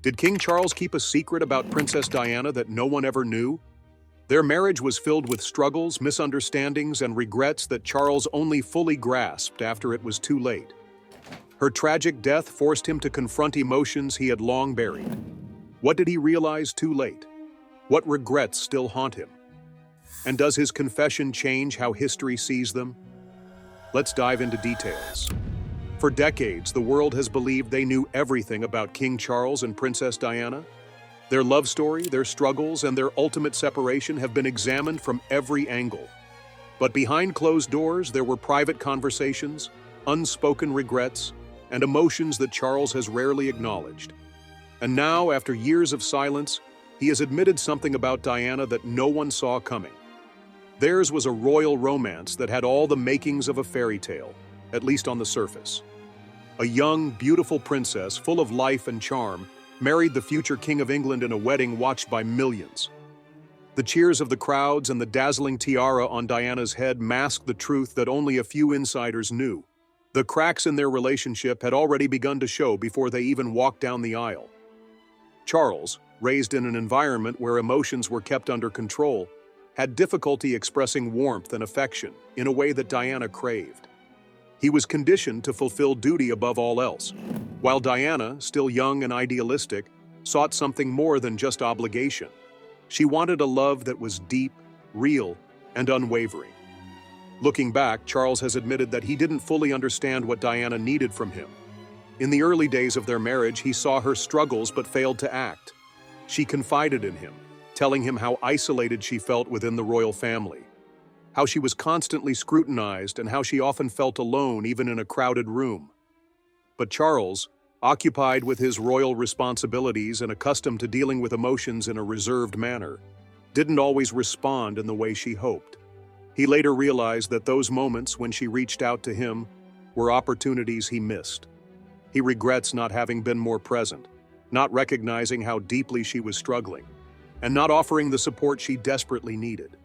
Did King Charles keep a secret about Princess Diana that no one ever knew? Their marriage was filled with struggles, misunderstandings, and regrets that Charles only fully grasped after it was too late. Her tragic death forced him to confront emotions he had long buried. What did he realize too late? What regrets still haunt him? And does his confession change how history sees them? Let's dive into details. For decades, the world has believed they knew everything about King Charles and Princess Diana. Their love story, their struggles, and their ultimate separation have been examined from every angle. But behind closed doors, there were private conversations, unspoken regrets, and emotions that Charles has rarely acknowledged. And now, after years of silence, he has admitted something about Diana that no one saw coming. Theirs was a royal romance that had all the makings of a fairy tale, at least on the surface. A young, beautiful princess full of life and charm married the future King of England in a wedding watched by millions. The cheers of the crowds and the dazzling tiara on Diana's head masked the truth that only a few insiders knew. The cracks in their relationship had already begun to show before they even walked down the aisle. Charles, raised in an environment where emotions were kept under control, had difficulty expressing warmth and affection in a way that Diana craved. He was conditioned to fulfill duty above all else, while Diana, still young and idealistic, sought something more than just obligation. She wanted a love that was deep, real, and unwavering. Looking back, Charles has admitted that he didn't fully understand what Diana needed from him. In the early days of their marriage, he saw her struggles but failed to act. She confided in him, telling him how isolated she felt within the royal family, how she was constantly scrutinized, and how she often felt alone even in a crowded room. But Charles, occupied with his royal responsibilities and accustomed to dealing with emotions in a reserved manner, didn't always respond in the way she hoped. He later realized that those moments when she reached out to him were opportunities he missed. He regrets not having been more present, not recognizing how deeply she was struggling, and not offering the support she desperately needed.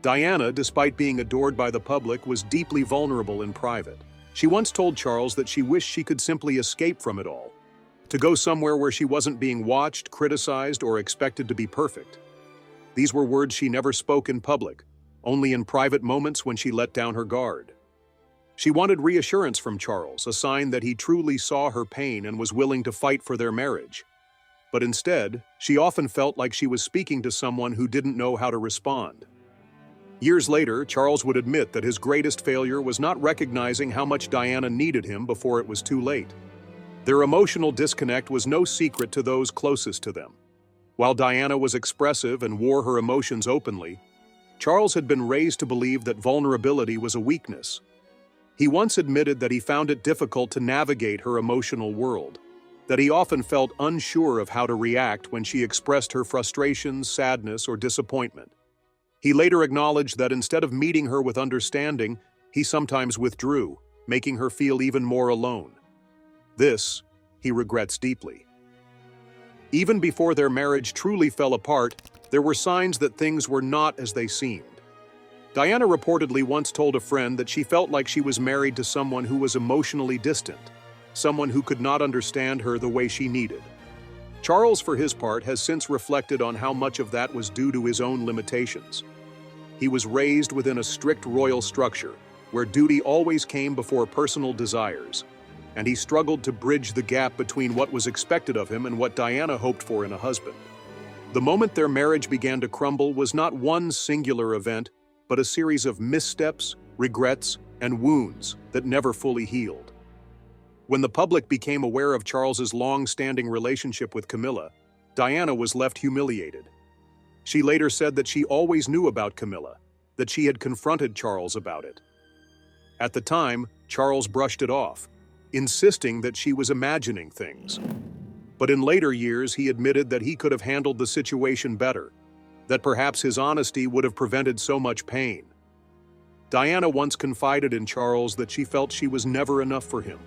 Diana, despite being adored by the public, was deeply vulnerable in private. She once told Charles that she wished she could simply escape from it all, to go somewhere where she wasn't being watched, criticized, or expected to be perfect. These were words she never spoke in public, only in private moments when she let down her guard. She wanted reassurance from Charles, a sign that he truly saw her pain and was willing to fight for their marriage. But instead, she often felt like she was speaking to someone who didn't know how to respond. Years later, Charles would admit that his greatest failure was not recognizing how much Diana needed him before it was too late. Their emotional disconnect was no secret to those closest to them. While Diana was expressive and wore her emotions openly, Charles had been raised to believe that vulnerability was a weakness. He once admitted that he found it difficult to navigate her emotional world, that he often felt unsure of how to react when she expressed her frustrations, sadness, or disappointment. He later acknowledged that instead of meeting her with understanding, he sometimes withdrew, making her feel even more alone. This, he regrets deeply. Even before their marriage truly fell apart, there were signs that things were not as they seemed. Diana reportedly once told a friend that she felt like she was married to someone who was emotionally distant, someone who could not understand her the way she needed. Charles, for his part, has since reflected on how much of that was due to his own limitations. He was raised within a strict royal structure, where duty always came before personal desires, and he struggled to bridge the gap between what was expected of him and what Diana hoped for in a husband. The moment their marriage began to crumble was not one singular event, but a series of missteps, regrets, and wounds that never fully healed. When the public became aware of Charles's long-standing relationship with Camilla, Diana was left humiliated. She later said that she always knew about Camilla, that she had confronted Charles about it. At the time, Charles brushed it off, insisting that she was imagining things. But in later years, he admitted that he could have handled the situation better, that perhaps his honesty would have prevented so much pain. Diana once confided in Charles that she felt she was never enough for him,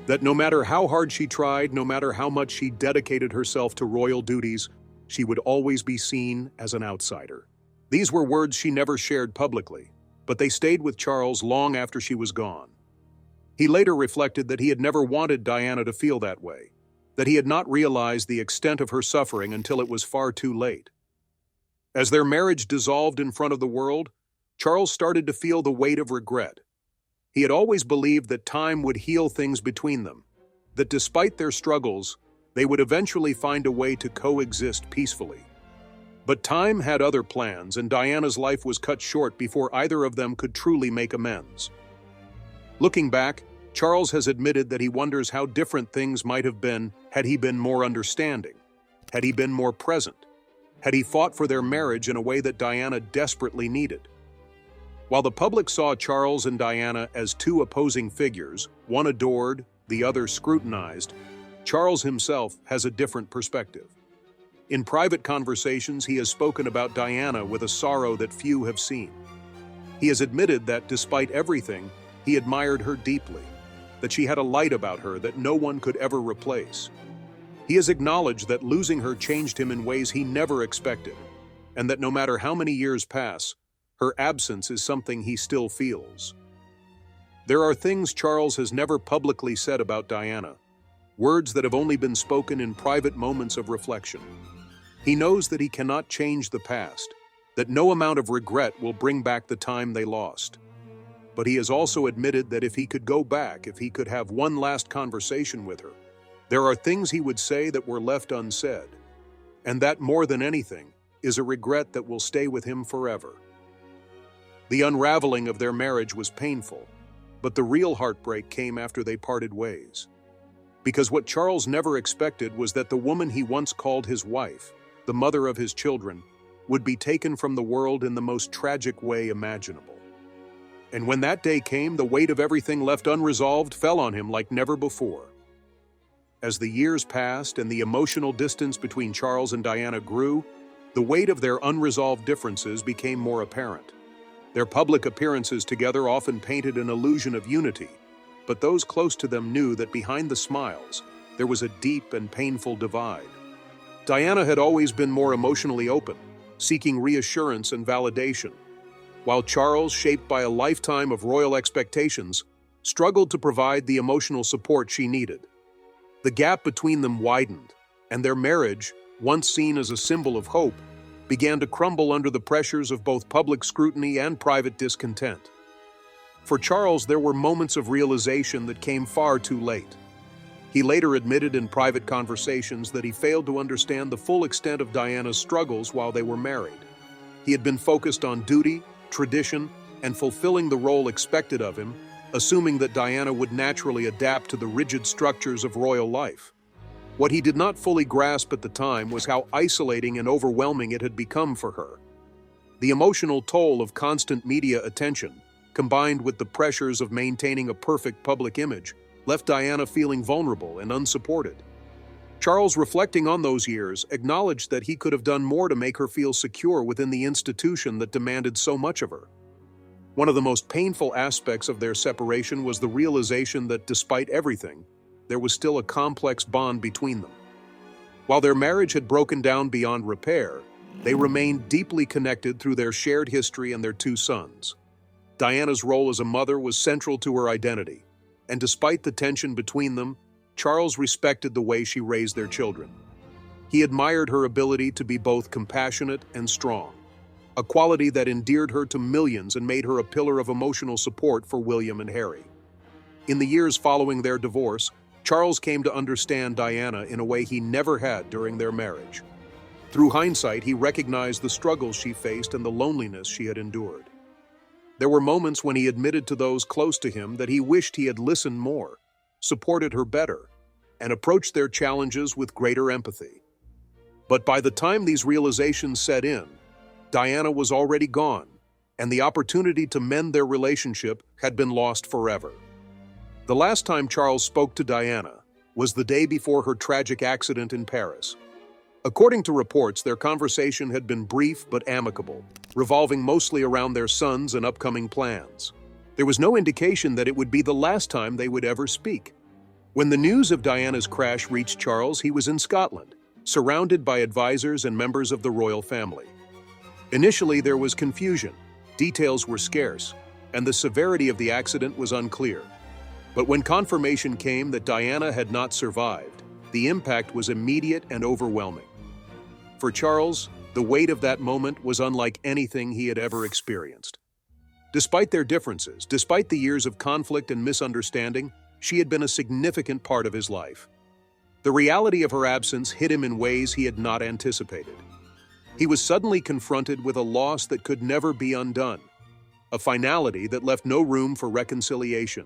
that no matter how hard she tried, no matter how much she dedicated herself to royal duties, she would always be seen as an outsider. These were words she never shared publicly, but they stayed with Charles long after she was gone. He later reflected that he had never wanted Diana to feel that way. that he had not realized the extent of her suffering until it was far too late. As their marriage dissolved in front of the world, Charles started to feel the weight of regret. He had always believed that time would heal things between them, that despite their struggles, they would eventually find a way to coexist peacefully. But time had other plans, and Diana's life was cut short before either of them could truly make amends. Looking back, Charles has admitted that he wonders how different things might have been had he been more understanding, had he been more present, had he fought for their marriage in a way that Diana desperately needed. While the public saw Charles and Diana as two opposing figures, one adored, the other scrutinized, Charles himself has a different perspective. In private conversations, he has spoken about Diana with a sorrow that few have seen. He has admitted that, despite everything, he admired her deeply, that she had a light about her that no one could ever replace. He has acknowledged that losing her changed him in ways he never expected, and that no matter how many years pass, her absence is something he still feels. There are things Charles has never publicly said about Diana, words that have only been spoken in private moments of reflection. He knows that he cannot change the past, that no amount of regret will bring back the time they lost. But he has also admitted that if he could go back, if he could have one last conversation with her, there are things he would say that were left unsaid, and that, more than anything, is a regret that will stay with him forever. The unraveling of their marriage was painful, but the real heartbreak came after they parted ways. Because what Charles never expected was that the woman he once called his wife, the mother of his children, would be taken from the world in the most tragic way imaginable. And when that day came, the weight of everything left unresolved fell on him like never before. As the years passed and the emotional distance between Charles and Diana grew, the weight of their unresolved differences became more apparent. Their public appearances together often painted an illusion of unity, but those close to them knew that behind the smiles, there was a deep and painful divide. Diana had always been more emotionally open, seeking reassurance and validation, while Charles, shaped by a lifetime of royal expectations, struggled to provide the emotional support she needed. The gap between them widened, and their marriage, once seen as a symbol of hope, began to crumble under the pressures of both public scrutiny and private discontent. For Charles, there were moments of realization that came far too late. He later admitted in private conversations that he failed to understand the full extent of Diana's struggles while they were married. He had been focused on duty, tradition, and fulfilling the role expected of him, assuming that Diana would naturally adapt to the rigid structures of royal life. What he did not fully grasp at the time was how isolating and overwhelming it had become for her. The emotional toll of constant media attention, combined with the pressures of maintaining a perfect public image, left Diana feeling vulnerable and unsupported. Charles, reflecting on those years, acknowledged that he could have done more to make her feel secure within the institution that demanded so much of her. One of the most painful aspects of their separation was the realization that, despite everything, there was still a complex bond between them. While their marriage had broken down beyond repair, they remained deeply connected through their shared history and their two sons. Diana's role as a mother was central to her identity, and despite the tension between them, Charles respected the way she raised their children. He admired her ability to be both compassionate and strong, a quality that endeared her to millions and made her a pillar of emotional support for William and Harry. In the years following their divorce, Charles came to understand Diana in a way he never had during their marriage. Through hindsight, he recognized the struggles she faced and the loneliness she had endured. There were moments when he admitted to those close to him that he wished he had listened more, supported her better, and approached their challenges with greater empathy. But by the time these realizations set in, Diana was already gone, and the opportunity to mend their relationship had been lost forever. The last time Charles spoke to Diana was the day before her tragic accident in Paris. According to reports, their conversation had been brief but amicable, revolving mostly around their sons and upcoming plans. There was no indication that it would be the last time they would ever speak. When the news of Diana's crash reached Charles, he was in Scotland, surrounded by advisors and members of the royal family. Initially, there was confusion, details were scarce, and the severity of the accident was unclear. But when confirmation came that Diana had not survived, The impact was immediate and overwhelming. For Charles, the weight of that moment was unlike anything he had ever experienced. Despite their differences, despite the years of conflict and misunderstanding, she had been a significant part of his life. The reality of her absence hit him in ways he had not anticipated. He was suddenly confronted with a loss that could never be undone, a finality that left no room for reconciliation.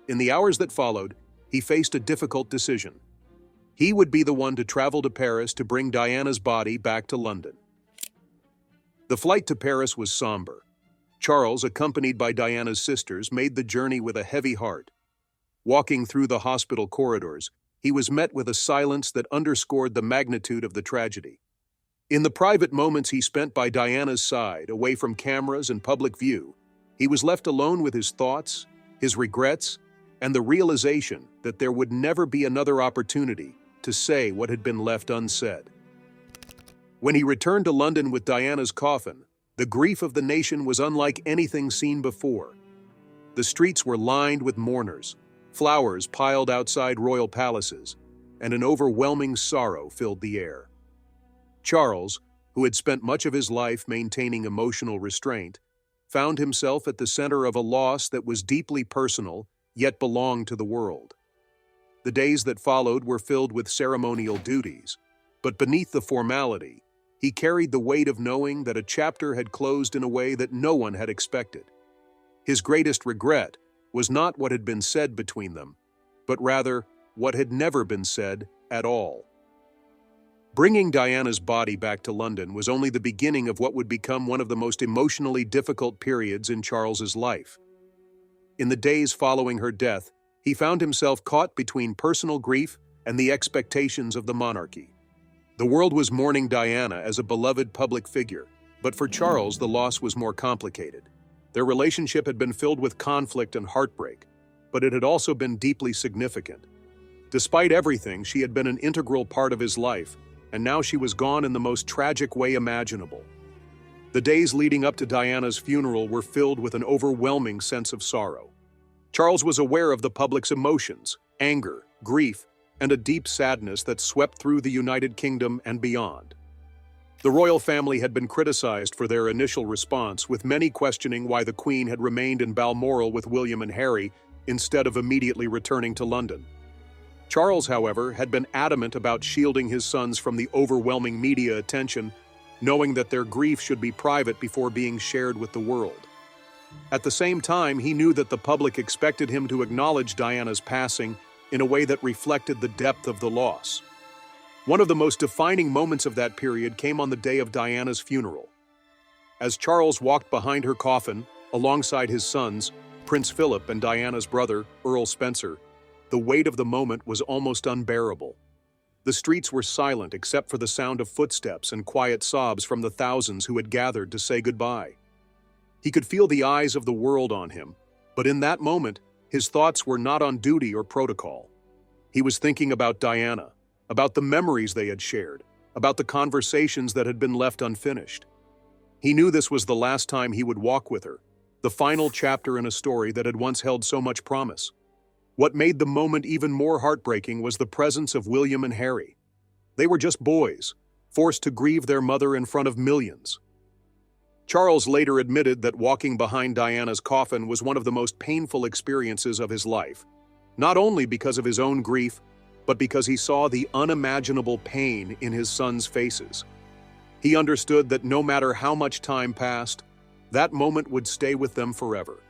In the hours that followed, he faced a difficult decision. He would be the one to travel to Paris to bring Diana's body back to London. The flight to Paris was somber. Charles, accompanied by Diana's sisters, made the journey with a heavy heart. Walking through the hospital corridors, he was met with a silence that underscored the magnitude of the tragedy. In the private moments he spent by Diana's side, away from cameras and public view, he was left alone with his thoughts, his regrets, and the realization that there would never be another opportunity to say what had been left unsaid. When he returned to London with Diana's coffin, the grief of the nation was unlike anything seen before. The streets were lined with mourners, flowers piled outside royal palaces, and an overwhelming sorrow filled the air. Charles, who had spent much of his life maintaining emotional restraint, found himself at the center of a loss that was deeply personal, yet belonged to the world. The days that followed were filled with ceremonial duties, but beneath the formality, he carried the weight of knowing that a chapter had closed in a way that no one had expected. His greatest regret was not what had been said between them, but rather what had never been said at all. Bringing Diana's body back to London was only the beginning of what would become one of the most emotionally difficult periods in Charles's life. In the days following her death, he found himself caught between personal grief and the expectations of the monarchy. The world was mourning Diana as a beloved public figure, but for Charles the loss was more complicated. Their relationship had been filled with conflict and heartbreak, but it had also been deeply significant. Despite everything, she had been an integral part of his life, and now she was gone in the most tragic way imaginable. The days leading up to Diana's funeral were filled with an overwhelming sense of sorrow. Charles was aware of the public's emotions, anger, grief, and a deep sadness that swept through the United Kingdom and beyond. The royal family had been criticized for their initial response, with many questioning why the Queen had remained in Balmoral with William and Harry instead of immediately returning to London. Charles, however, had been adamant about shielding his sons from the overwhelming media attention, knowing that their grief should be private before being shared with the world. At the same time, he knew that the public expected him to acknowledge Diana's passing in a way that reflected the depth of the loss. One of the most defining moments of that period came on the day of Diana's funeral. As Charles walked behind her coffin, alongside his sons, Prince Philip and Diana's brother, Earl Spencer, the weight of the moment was almost unbearable. The streets were silent except for the sound of footsteps and quiet sobs from the thousands who had gathered to say goodbye. He could feel the eyes of the world on him, but in that moment, his thoughts were not on duty or protocol. He was thinking about Diana, about the memories they had shared, about the conversations that had been left unfinished. He knew this was the last time he would walk with her, the final chapter in a story that had once held so much promise. What made the moment even more heartbreaking was the presence of William and Harry. They were just boys, forced to grieve their mother in front of millions. Charles later admitted that walking behind Diana's coffin was one of the most painful experiences of his life, not only because of his own grief, but because he saw the unimaginable pain in his sons' faces. He understood that no matter how much time passed, that moment would stay with them forever.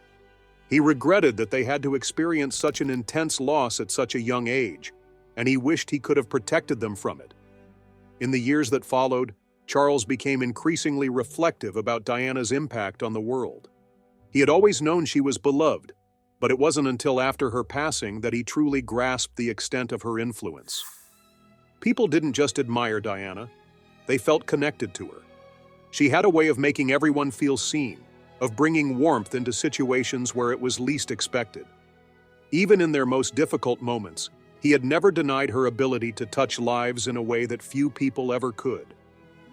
He regretted that they had to experience such an intense loss at such a young age, and he wished he could have protected them from it. In the years that followed, Charles became increasingly reflective about Diana's impact on the world. He had always known she was beloved, but it wasn't until after her passing that he truly grasped the extent of her influence. People didn't just admire Diana, they felt connected to her. She had a way of making everyone feel seen, of bringing warmth into situations where it was least expected. Even in their most difficult moments, he had never denied her ability to touch lives in a way that few people ever could.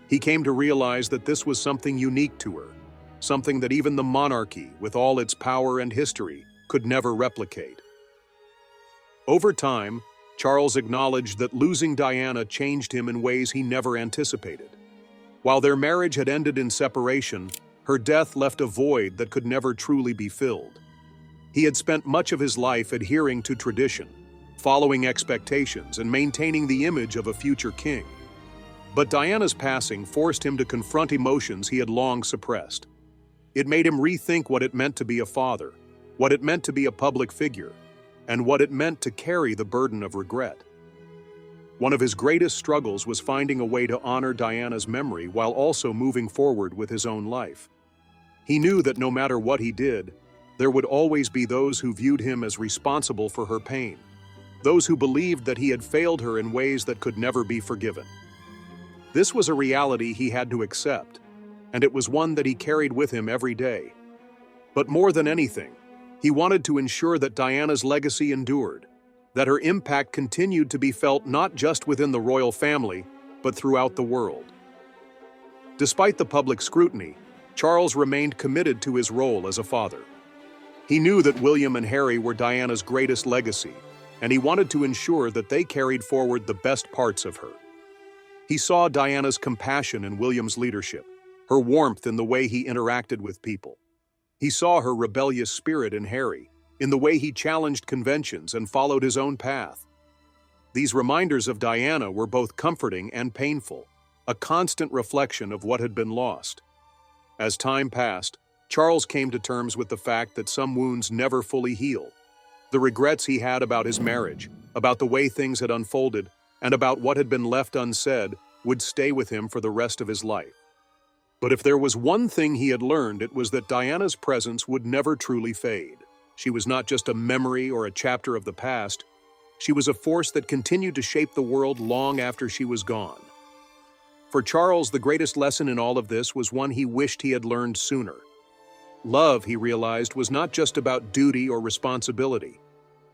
He came to realize that this was something unique to her, something that even the monarchy, with all its power and history, could never replicate. Over time, Charles acknowledged that losing Diana changed him in ways he never anticipated. While their marriage had ended in separation, her death left a void that could never truly be filled. He had spent much of his life adhering to tradition, following expectations, and maintaining the image of a future king. But Diana's passing forced him to confront emotions he had long suppressed. It made him rethink what it meant to be a father, what it meant to be a public figure, and what it meant to carry the burden of regret. One of his greatest struggles was finding a way to honor Diana's memory while also moving forward with his own life. He knew that no matter what he did, there would always be those who viewed him as responsible for her pain, those who believed that he had failed her in ways that could never be forgiven. This was a reality he had to accept, and it was one that he carried with him every day. But more than anything, he wanted to ensure that Diana's legacy endured, that her impact continued to be felt not just within the royal family, but throughout the world. Despite the public scrutiny, Charles remained committed to his role as a father. He knew that William and Harry were Diana's greatest legacy, and he wanted to ensure that they carried forward the best parts of her. He saw Diana's compassion in William's leadership, her warmth in the way he interacted with people. He saw her rebellious spirit in Harry, in the way he challenged conventions and followed his own path. These reminders of Diana were both comforting and painful, a constant reflection of what had been lost. As time passed, Charles came to terms with the fact that some wounds never fully heal. The regrets he had about his marriage, about the way things had unfolded, and about what had been left unsaid would stay with him for the rest of his life. But if there was one thing he had learned, it was that Diana's presence would never truly fade. She was not just a memory or a chapter of the past. She was a force that continued to shape the world long after she was gone. For Charles, the greatest lesson in all of this was one he wished he had learned sooner. Love, he realized, was not just about duty or responsibility.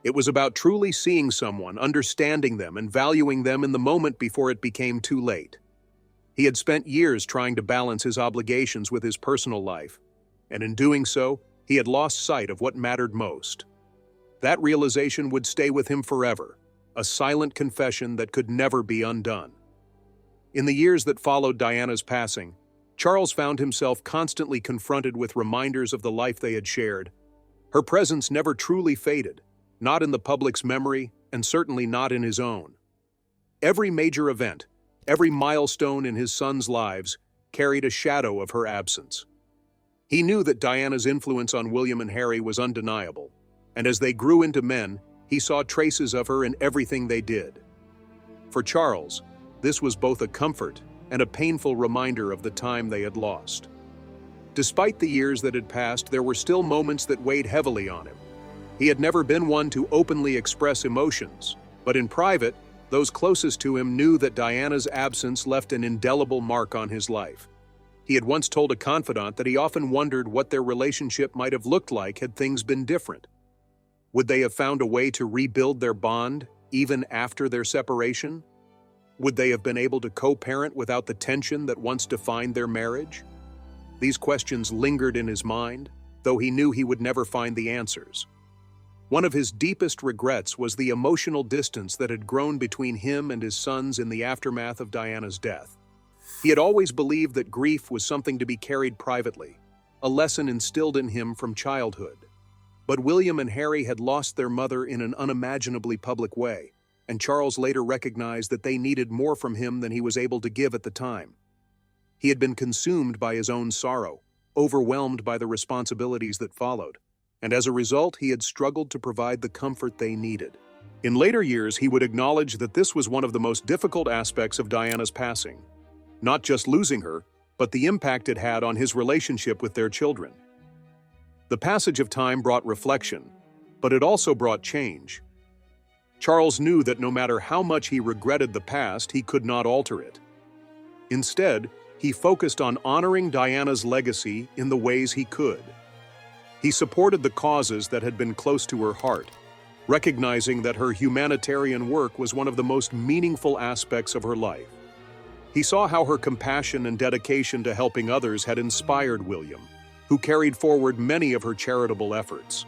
It was about truly seeing someone, understanding them, and valuing them in the moment before it became too late. He had spent years trying to balance his obligations with his personal life, and in doing so, he had lost sight of what mattered most. That realization would stay with him forever, a silent confession that could never be undone. In the years that followed Diana's passing, Charles found himself constantly confronted with reminders of the life they had shared. Her presence never truly faded, not in the public's memory, and certainly not in his own. Every major event, every milestone in his sons' lives, carried a shadow of her absence. He knew that Diana's influence on William and Harry was undeniable, and as they grew into men, he saw traces of her in everything they did. For Charles, this was both a comfort and a painful reminder of the time they had lost. Despite the years that had passed, there were still moments that weighed heavily on him. He had never been one to openly express emotions, but in private, those closest to him knew that Diana's absence left an indelible mark on his life. He had once told a confidant that he often wondered what their relationship might have looked like had things been different. Would they have found a way to rebuild their bond, even after their separation? Would they have been able to co-parent without the tension that once defined their marriage? These questions lingered in his mind, though he knew he would never find the answers. One of his deepest regrets was the emotional distance that had grown between him and his sons in the aftermath of Diana's death. He had always believed that grief was something to be carried privately, a lesson instilled in him from childhood. But William and Harry had lost their mother in an unimaginably public way, and Charles later recognized that they needed more from him than he was able to give at the time. He had been consumed by his own sorrow, overwhelmed by the responsibilities that followed, and as a result, he had struggled to provide the comfort they needed. In later years, he would acknowledge that this was one of the most difficult aspects of Diana's passing. Not just losing her, but the impact it had on his relationship with their children. The passage of time brought reflection, but it also brought change. Charles knew that no matter how much he regretted the past, he could not alter it. Instead, he focused on honoring Diana's legacy in the ways he could. He supported the causes that had been close to her heart, recognizing that her humanitarian work was one of the most meaningful aspects of her life. He saw how her compassion and dedication to helping others had inspired William, who carried forward many of her charitable efforts.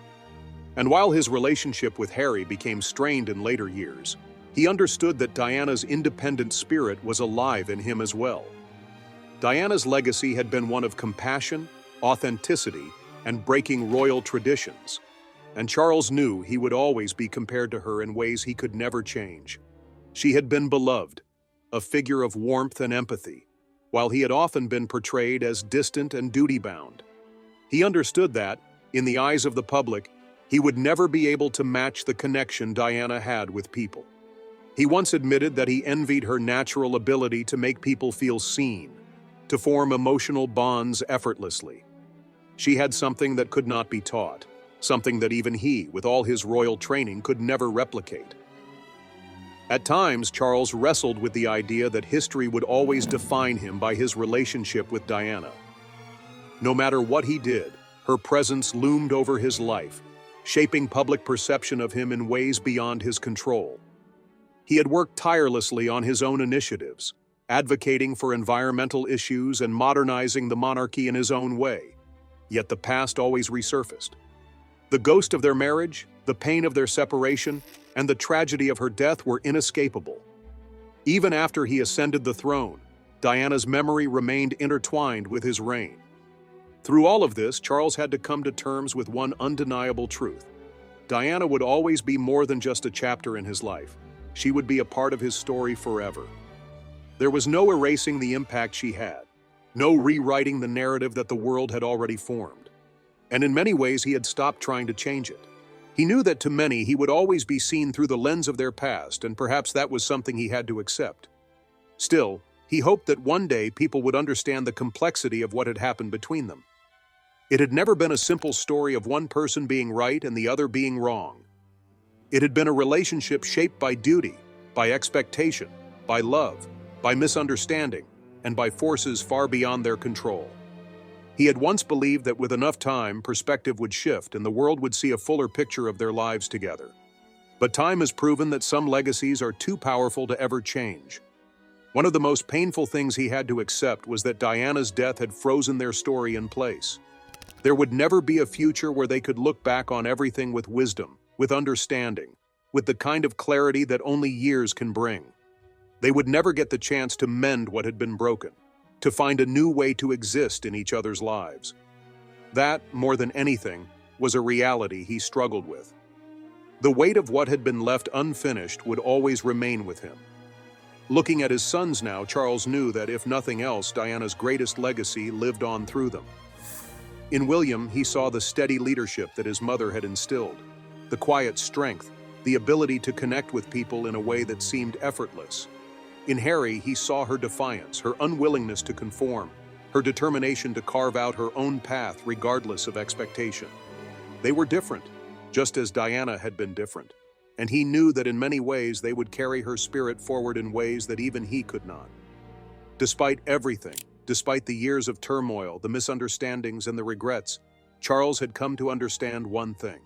And while his relationship with Harry became strained in later years, He understood that Diana's independent spirit was alive in him as well. Diana's legacy had been one of compassion, authenticity, and breaking royal traditions, and Charles knew he would always be compared to her in ways he could never change. She had been beloved, a figure of warmth and empathy, while he had often been portrayed as distant and duty-bound. He understood that, in the eyes of the public, he would never be able to match the connection Diana had with people. He once admitted that he envied her natural ability to make people feel seen, to form emotional bonds effortlessly. She had something that could not be taught, something that even he, with all his royal training, could never replicate. At times, Charles wrestled with the idea that history would always define him by his relationship with Diana. No matter what he did, her presence loomed over his life, shaping public perception of him in ways beyond his control. He had worked tirelessly on his own initiatives, advocating for environmental issues and modernizing the monarchy in his own way. Yet the past always resurfaced. The ghost of their marriage, the pain of their separation, and the tragedy of her death were inescapable. Even after he ascended the throne, Diana's memory remained intertwined with his reign. Through all of this, Charles had to come to terms with one undeniable truth. Diana would always be more than just a chapter in his life. She would be a part of his story forever. There was no erasing the impact she had, no rewriting the narrative that the world had already formed. And in many ways, he had stopped trying to change it. He knew that to many, he would always be seen through the lens of their past, and perhaps that was something he had to accept. Still, he hoped that one day people would understand the complexity of what had happened between them. It had never been a simple story of one person being right and the other being wrong. It had been a relationship shaped by duty, by expectation, by love, by misunderstanding, and by forces far beyond their control. He had once believed that with enough time, perspective would shift and the world would see a fuller picture of their lives together. But time has proven that some legacies are too powerful to ever change. One of the most painful things he had to accept was that Diana's death had frozen their story in place. There would never be a future where they could look back on everything with wisdom, with understanding, with the kind of clarity that only years can bring. They would never get the chance to mend what had been broken, to find a new way to exist in each other's lives. That, more than anything, was a reality he struggled with. The weight of what had been left unfinished would always remain with him. Looking at his sons now, Charles knew that if nothing else, Diana's greatest legacy lived on through them. In William, he saw the steady leadership that his mother had instilled, the quiet strength, the ability to connect with people in a way that seemed effortless. In Harry, he saw her defiance, her unwillingness to conform, her determination to carve out her own path regardless of expectation. They were different, just as Diana had been different, and he knew that in many ways they would carry her spirit forward in ways that even he could not. Despite everything, despite the years of turmoil, the misunderstandings, and the regrets, Charles had come to understand one thing.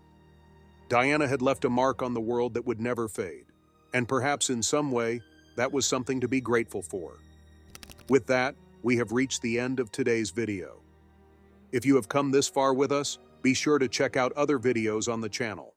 Diana had left a mark on the world that would never fade, and perhaps in some way, that was something to be grateful for. With that, we have reached the end of today's video. If you have come this far with us, be sure to check out other videos on the channel.